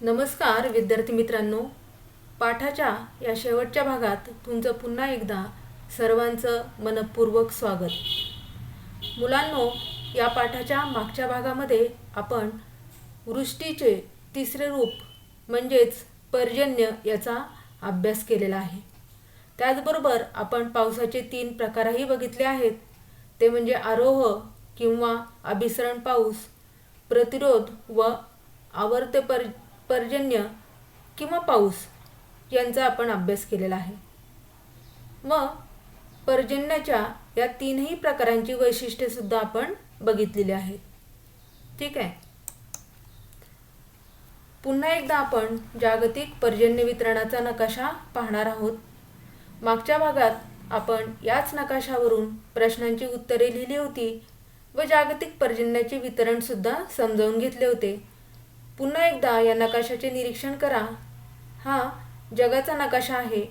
नमस्कार विद्यार्थी मित्रांनो, पाठाच्या या शेवटच्या भागात तुमचं पुन्हा एकदा सर्वांचं मनपूर्वक स्वागत. मुलांनो, या पाठाच्या मागच्या भागामध्ये आपण वृष्टीचे तिसरे रूप म्हणजेच पर्जन्य याचा अभ्यास केलेला आहे. त्याचबरोबर आपण पावसाचे 3 प्रकारही बघितले आहेत. ते म्हणजे आरोह किंवा अभिसरण पाऊस, प्रतिरोध व आवर्त पर्जन्य किंवा पाऊस यांचा आपण अभ्यास केलेला आहे. मग पर्जन्याच्या या 3ही प्रकारांची वैशिष्ट्ये सुद्धा आपण बघितलेली आहेत. ठीक आहे. पुन्हा एकदा आपण जागतिक पर्जन्य वितरणाचा नकाशा पाहणार आहोत. मागच्या भागात आपण याच नकाशावरून प्रश्नांची उत्तरे लिहिली होती व जागतिक पर्जन्याचे वितरण सुद्धा समजावून घेतले होते. पुन्हा एकदा या नकाशाचे निरीक्षण करा. हा जगाचा नकाशा आहे.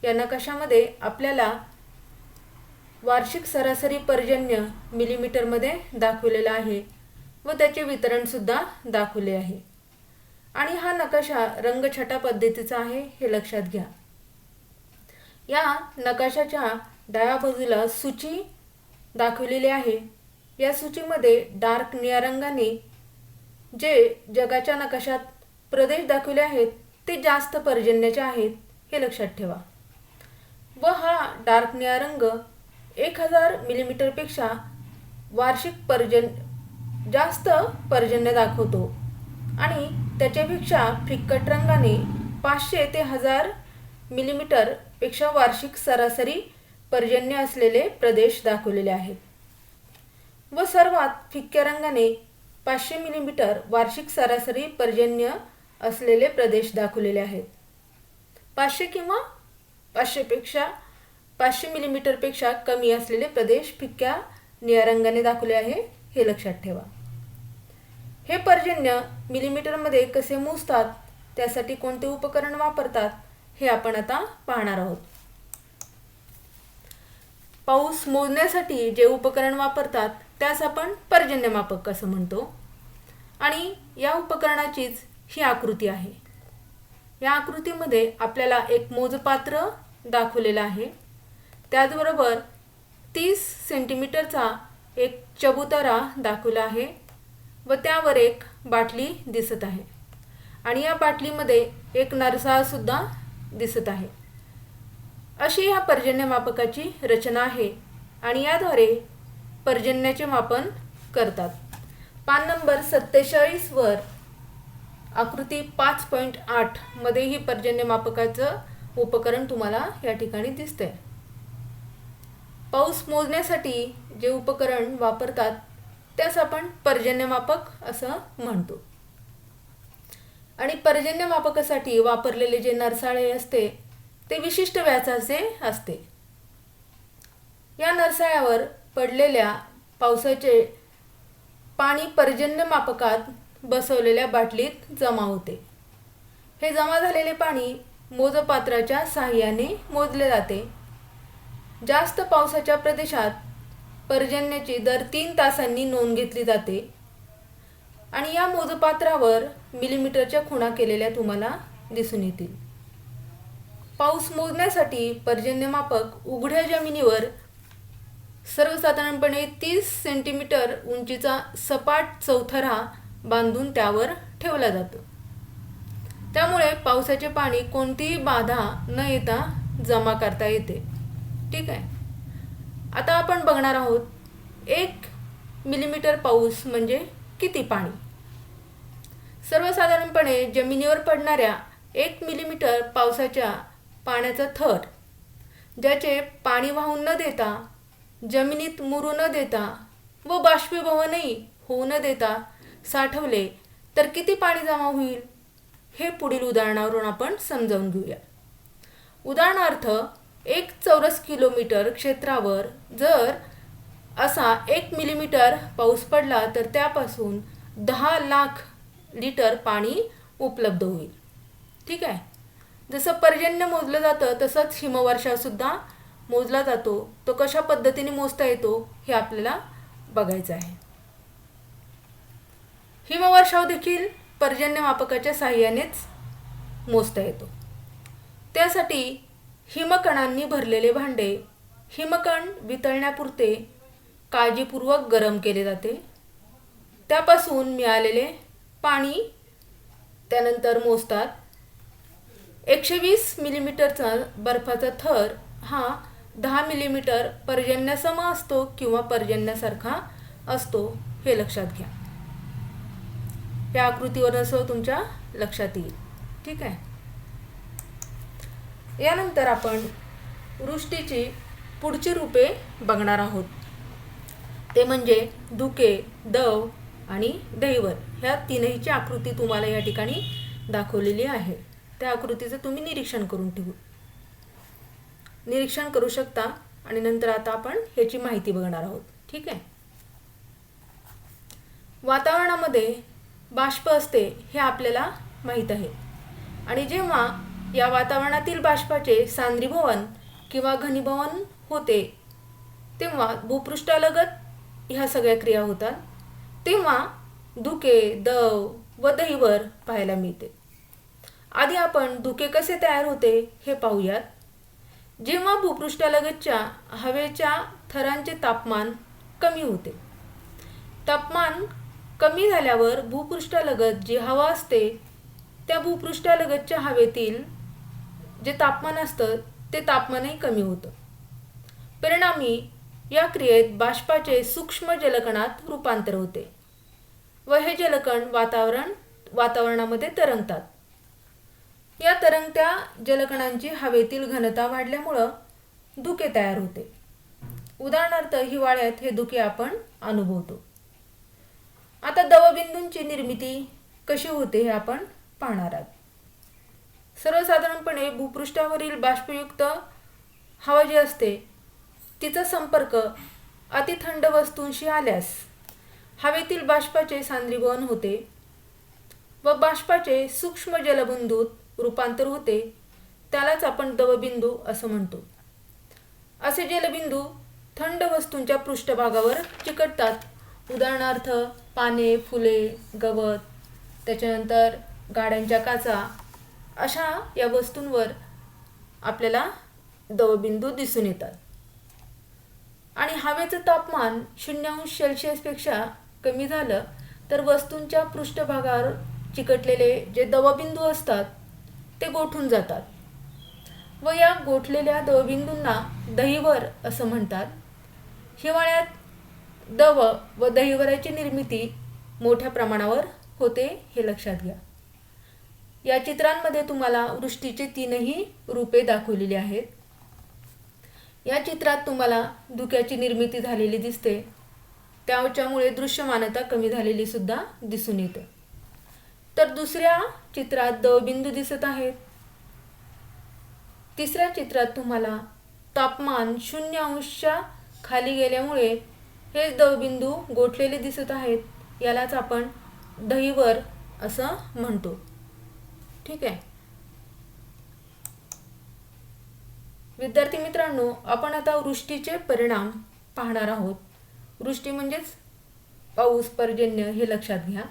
या नकाशामध्ये आपल्याला वार्षिक सरासरी पर्जन्य मिलीमीटरमध्ये दाखवलेला आहे व त्याचे वितरण सुद्धा दाखवले आहे. आणि हा नकाशा रंगछटा पद्धतीचा आहे हे लक्षात घ्या. या नकाशाच्या डाव्या बाजूला सूची दाखवलेली आहे. या सूचीमध्ये डार्क निळ्या रंगाने जे जगाच्या नकाशात प्रदेश दाखवले आहेत ते जास्त पर्जन्याचे आहेत हे लक्षात ठेवा. व हा डार्क निळा रंग 1000 मिलीमीटरपेक्षा वार्षिक जास्त पर्जन्य दाखवतो आणि त्याच्यापेक्षा फिक्कट रंगाने 500 ते 1000 मिलीमीटरपेक्षा वार्षिक सरासरी पर्जन्य असलेले प्रदेश दाखवलेले आहेत. व सर्वात फिक्क्या रंगाने 500 मिलीमीटर वार्षिक सरासरी पर्जन्य असलेले प्रदेश दाखवलेले आहेत. 500 किंवा 500 मिलीमीटरपेक्षा कमी असलेले प्रदेश फिक्क्या निळ्या रंगाने दाखवले आहे हे लक्षात ठेवा. हे पर्जन्य मिलीमीटरमध्ये कसे मोजतात, त्यासाठी कोणते उपकरण वापरतात हे आपण आता पाहणार आहोत. पाऊस मोजण्यासाठी जे उपकरण वापरतात त्यास आपण पर्जन्यमापक असं म्हणतो. आणि या उपकरणाचीच ही आकृती आहे. या आकृतीमध्ये आपल्याला एक मोजपात्र दाखवलेला आहे. त्याचबरोबर 30 सेंटीमीटरचा एक चबुतरा दाखवला आहे व त्यावर एक बाटली दिसत आहे. आणि या बाटलीमध्ये एक नरसाळा सुद्धा दिसत आहे. अशी या पर्जन्यमापकाची रचना आहे आणि याद्वारे पर्जन्याचे मापन करतात. पान नंबर 47 वर आकृती 5.8 मध्ये ही पर्जन्यमापकाचं उपकरण तुम्हाला या ठिकाणी दिसतंय. पाऊस मोजण्यासाठी जे उपकरण वापरतात त्यास आपण पर्जन्यमापक असं म्हणतो. आणि पर्जन्यमापकासाठी वापरलेले जे नरसाळे असते ते विशिष्ट व्यासाचे असते. या नरसाळ्यावर पडलेल्या पावसाचे पाणी पर्जन्यमापकात बसवलेल्या बाटलीत जमा होते. हे जमा झालेले पाणी मोजपात्राच्या साहाय्याने मोजले जाते. जास्त पावसाच्या प्रदेशात पर्जन्याची दर 3 तासांनी नोंद घेतली जाते आणि या मोजपात्रावर मिलीमीटरच्या खुणा केलेल्या तुम्हाला दिसून येतील. पाऊस मोजण्यासाठी पर्जन्यमापक उघड्या जमिनीवर सर्वसाधारणपणे 30 सेंटीमीटर उंचीचा सपाट चौथरा बांधून त्यावर ठेवला जातो. त्यामुळे पावसाचे पाणी कोणतीही बाधा न येता जमा करता येते. ठीक आहे. आता आपण बघणार आहोत 1 मिलीमीटर पाऊस म्हणजे किती पाणी. सर्वसाधारणपणे जमिनीवर पडणाऱ्या 1 मिलीमीटर पावसाच्या पाण्याचा थर ज्याचे पाणी वाहून न देता, जमिनीत मुरू न देता व बाष्पीभवनही होऊ न देता साठवले तर किती पाणी जमा होईल हे पुढील उदाहरणावरून आपण समजावून घेऊया. उदाहरणार्थ 1 चौरस किलोमीटर क्षेत्रावर जर असा 1 मिलीमीटर पाऊस पडला तर त्यापासून 10 लाख लिटर पाणी उपलब्ध होईल. ठीक आहे. जसं पर्जन्य मोजलं जातं तसंच हिमवर्षावसुद्धा मोजला जातो. तो कशा पद्धतीने मोजता येतो हे आपल्याला बघायचं आहे. हिमवर्षाव देखील पर्जन्यमापकाच्या साहाय्यानेच मोजता येतो. त्यासाठी हिमकणांनी भरलेले भांडे हिमकण वितळण्यापुरते काळजीपूर्वक गरम केले जाते. त्यापासून मिळालेले पाणी त्यानंतर मोजतात. 120 मिलीमीटरचा बर्फाचा थर हा 10 मिलीमीटर पर्जन्यासम असतो किंवा पर्जन्यासारखा असतो, हे लक्षात घ्या. या आकृतीवर असं तुमच्या लक्षात येईल. ठीक आहे. यानंतर आपण वृष्टीची पुढची रूपे बघणार आहोत. ते म्हणजे धुके, दव आणि दहिवर. ह्या तीनहीची आकृती तुम्हाला या ठिकाणी दाखवलेली आहे. त्या आकृतीचं तुम्ही निरीक्षण करू शकता आणि नंतर आता आपण ह्याची माहिती बघणार आहोत. ठीक आहे. वातावरणामध्ये बाष्प असते हे आपल्याला माहीत आहे आणि जेव्हा या वातावरणातील बाष्पाचे सांद्रीभवन किंवा घनीभवन होते तेव्हा भूपृष्ठालगत ह्या सगळ्या क्रिया होतात. तेव्हा धुके, दव व दहिवर पाहायला मिळते. आधी आपण धुके कसे तयार होते हे पाहूयात. जेव्हा भूपृष्ठालगतच्या हवेच्या थरांचे तापमान कमी होते, तापमान कमी झाल्यावर भूपृष्ठालगत जी हवा असते त्या भूपृष्ठालगतच्या हवेतील जे तापमान असतं ते तापमानही कमी होतं. परिणामी या क्रियेत बाष्पाचे सूक्ष्म जलकणात रूपांतर होते व हे जलकण वातावरणामध्ये तरंगतात. या तरंगत्या जलकणांची हवेतील घनता वाढल्यामुळं धुके तयार होते. उदाहरणार्थ हिवाळ्यात हे धुके आपण अनुभवतो. आता दवबिंदूंची निर्मिती कशी होते हे आपण पाहणार आहोत. सर्वसाधारणपणे भूपृष्ठावरील बाष्पयुक्त हवा जी असते तिचा संपर्क अतिथंड वस्तूंशी आल्यास हवेतील बाष्पाचे सांद्रीभवन होते व बाष्पाचे सूक्ष्म जलबिंदूत रूपांतर होते. त्यालाच आपण दवबिंदू असं म्हणतो. असे जलबिंदू थंड वस्तूंच्या पृष्ठभागावर चिकटतात. उदाहरणार्थ पाने, फुले, गवत, त्याच्यानंतर गाड्यांच्या काचा अशा या वस्तूंवर आपल्याला दवबिंदू दिसून येतात. आणि हवेचं तापमान 0°C पेक्षा कमी झालं तर वस्तूंच्या पृष्ठभागावर चिकटलेले जे दवबिंदू असतात ते गोठून जातात व या गोठलेल्या दवबिंदूंना दहिवर असं म्हणतात. हिवाळ्यात दव व दहिवराची निर्मिती मोठ्या प्रमाणावर होते हे लक्षात घ्या. या चित्रांमध्ये तुम्हाला वृष्टीचे तीनही रूपे दाखवलेली आहेत. या चित्रात तुम्हाला धुक्याची निर्मिती झालेली दिसते. त्याच्यामुळे दृश्यमानता कमी झालेली सुद्धा दिसून येते. तर दुसऱ्या चित्रात दवबिंदू दिसत आहेत. तिसऱ्या चित्रात तुम्हाला तापमान 0° खाली गेल्यामुळे हे दवबिंदू गोठलेले दिसत आहेत. यालाच आपण दहिवर असं म्हणतो. ठीक आहे. विद्यार्थी मित्रांनो, आपण आता वृष्टीचे परिणाम पाहणार आहोत. वृष्टी म्हणजेच पाऊस, पर्जन्य हे लक्षात घ्या.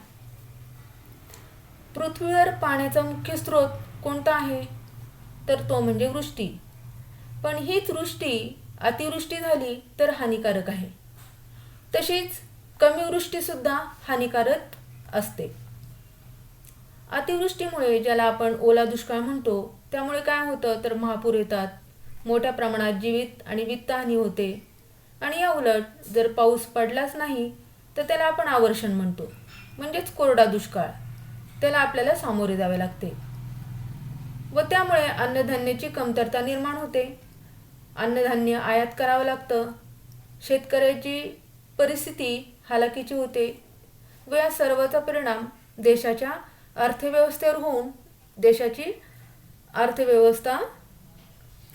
पृथ्वीवर पाण्याचा मुख्य स्रोत कोणता आहे तर तो म्हणजे वृष्टी. पण हीच वृष्टी अतिवृष्टी झाली तर हानिकारक आहे. तशीच कमी वृष्टी सुद्धा हानिकारक असते. अतिवृष्टीमुळे ज्याला आपण ओला दुष्काळ म्हणतो त्यामुळे काय होतं तर महापूर येतात, मोठ्या प्रमाणात जीवित आणि वित्तहानी होते. आणि या उलट जर पाऊस पडलाच नाही तर त्याला आपण अवर्षण म्हणतो, म्हणजेच कोरडा दुष्काळ. त्याला आपल्याला सामोरे जावे लागते व त्यामुळे अन्नधान्याची कमतरता निर्माण होते. अन्नधान्य आयात करावं लागतं. शेतकऱ्याची परिस्थिती हालाकीची होते व या सर्वाचा परिणाम देशाच्या अर्थव्यवस्थेवर होऊन देशाची अर्थव्यवस्था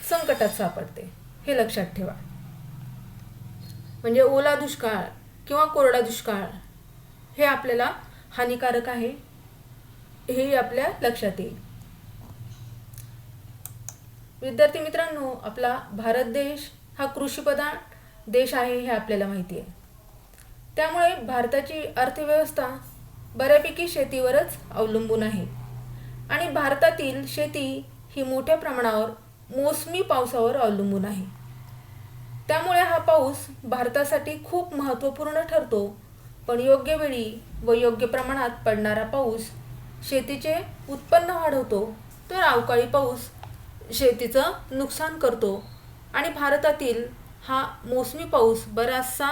संकटात सापडते. हे लक्षात ठेवा. म्हणजे ओला दुष्काळ किंवा कोरडा दुष्काळ हे आपल्याला हानिकारक आहे हे आपल्या लक्षात येईल. विद्यार्थी मित्रांनो, आपला भारत देश हा कृषीप्रधान देश आहे हे आपल्याला माहिती आहे. त्यामुळे भारताची अर्थव्यवस्था बऱ्यापैकी शेतीवरच अवलंबून आहे आणि भारतातील शेती ही मोठ्या प्रमाणावर मोसमी पावसावर अवलंबून आहे. त्यामुळे हा पाऊस भारतासाठी खूप महत्त्वपूर्ण ठरतो. पण योग्य वेळी व योग्य प्रमाणात पडणारा पाऊस शेतीचे उत्पन्न वाढवतो, तर अवकाळी पाऊस शेतीचं नुकसान करतो. आणि भारतातील हा मोसमी पाऊस बराचसा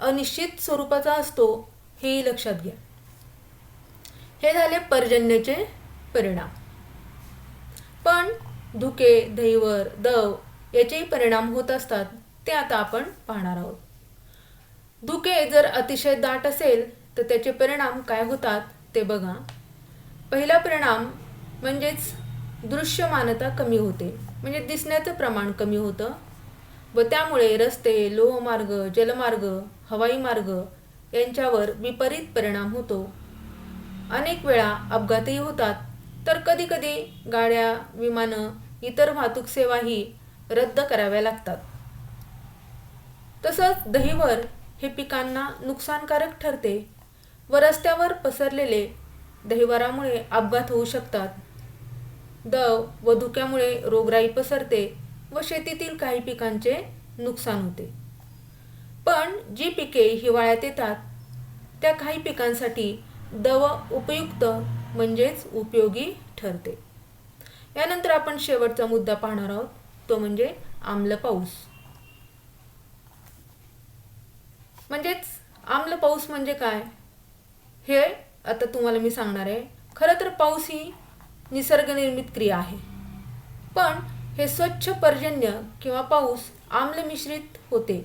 अनिश्चित स्वरूपाचा असतो, हेही लक्षात घ्या. हे झाले पर्जन्याचे परिणाम. पण धुके, धैवर, दव याचेही परिणाम होत असतात, ते आता आपण पाहणार आहोत. धुके जर अतिशय दाट असेल तर त्याचे परिणाम काय होतात ते बघा. पहिला परिणाम म्हणजेच दृश्यमानता कमी होते, म्हणजे दिसण्याचं प्रमाण कमी होतं व त्यामुळे रस्ते, लोहमार्ग, जलमार्ग, हवाई मार्ग यांच्यावर विपरीत परिणाम होतो. अनेक वेळा अपघातही होतात, तर कधीकधी गाड्या, विमानं, इतर वाहतूक सेवाही रद्द कराव्या लागतात. तसंच दहिवर हे पिकांना नुकसानकारक ठरते व रस्त्यावर पसरलेले दहिवरामुळे अपघात होऊ शकतात. दव व धुक्यामुळे रोगराई पसरते व शेतीतील काही पिकांचे नुकसान होते. पण जी पिके हिवाळ्यात येतात त्या काही पिकांसाठी दव उपयुक्त म्हणजेच उपयोगी ठरते. यानंतर आपण शेवटचा मुद्दा पाहणार आहोत, तो म्हणजे आम्ल पाऊस. म्हणजेच आम्ल पाऊस म्हणजे काय हे आता तुम्हाला मी सांगणार आहे. खरं तर पाऊस ही निसर्गनिर्मित क्रिया आहे, पण हे स्वच्छ पर्जन्य किंवा पाऊस आम्ल मिश्रित होते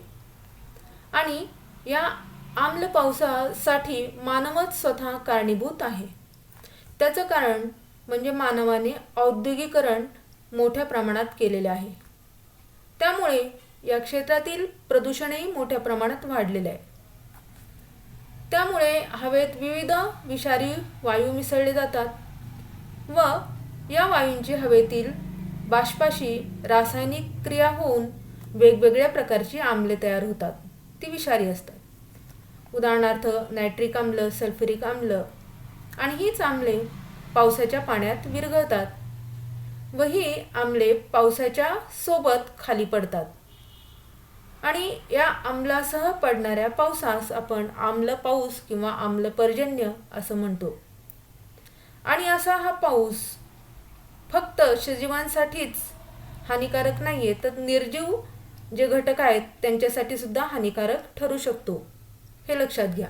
आणि या आम्ल पावसासाठी मानवच स्वतः कारणीभूत आहे. त्याचं कारण म्हणजे मानवाने औद्योगिकरण मोठ्या प्रमाणात केलेले आहे. त्यामुळे या क्षेत्रातील प्रदूषणही मोठ्या प्रमाणात वाढलेले आहे. त्यामुळे हवेत विविध विषारी वायू मिसळले जातात व या वायूंची हवेतील बाष्पाशी रासायनिक क्रिया होऊन वेगवेगळ्या प्रकारची आम्ले तयार होतात. ती विषारी असतात. उदाहरणार्थ नायट्रिक आम्ल, सल्फ्युरिक आम्ल. आणि हीच आम्ले पावसाच्या पाण्यात विरघळतात व ही आम्ले पावसाच्या सोबत खाली पडतात आणि या आम्लासह पडणाऱ्या पावसास आपण आम्ल पाऊस किंवा आम्ल पर्जन्य असं म्हणतो. आणि असा हा पाऊस फक्त सजीवांसाठीच हानिकारक नाहीये, तर निर्जीव जे घटक आहेत त्यांच्यासाठी सुद्धा हानिकारक ठरू शकतो, हे लक्षात घ्या.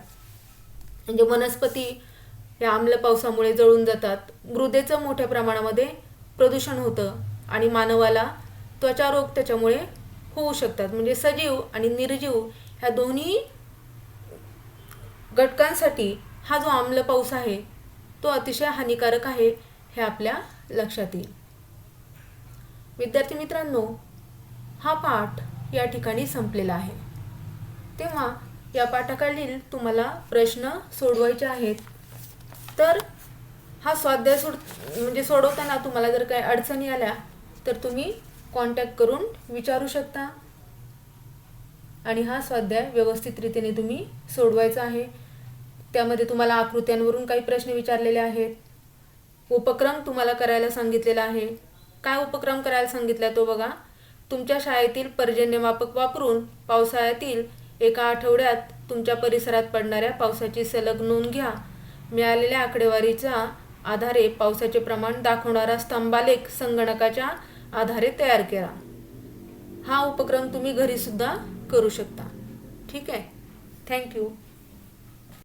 म्हणजे वनस्पती या आम्ल पावसामुळे जळून जातात, मृदेचं मोठ्या प्रमाणामध्ये प्रदूषण होतं आणि मानवाला त्वचारोग त्याच्यामुळे होऊ शकतात. म्हणजे सजीव आणि निर्जीव ह्या दोन्ही घटकांसाठी हा जो आम्ल पाऊस आहे तो अतिशय हानिकारक आहे, हे आपल्या लक्षात येईल. विद्यार्थी मित्रांनो, हा पाठ या ठिकाणी संपलेला आहे. तेव्हा या पाठाखालील तुम्हाला प्रश्न सोडवायचे आहेत. तर हा स्वाध्याय सोडवताना तुम्हाला जर काही अडचणी आल्या तर तुम्ही कॉन्टॅक्ट करून विचारू शकता आणि हा स्वाध्याय व्यवस्थित रीतीने तुम्ही सोडवायचा आहे. त्यामध्ये तुम्हाला आकृत्यांवरून काही प्रश्न विचारलेले आहेत. उपक्रम तुम्हाला करायला सांगितलेला आहे. काय उपक्रम करायला सांगितला तो बघा. तुमच्या शाळेतील पर्जन्यमापक वापरून पावसाळ्यातील एका आठवड्यात तुमच्या परिसरात पडणाऱ्या पावसाची सलग नोंद घ्या. मिळालेल्या आकडेवारीच्या आधारे पावसाचे प्रमाण दाखवणारा स्तंभालेख संगणकाच्या आधारे तयार करा. हा उपक्रम तुम्ही घरी सुद्धा करू शकता. ठीक आहे. थँक्यू.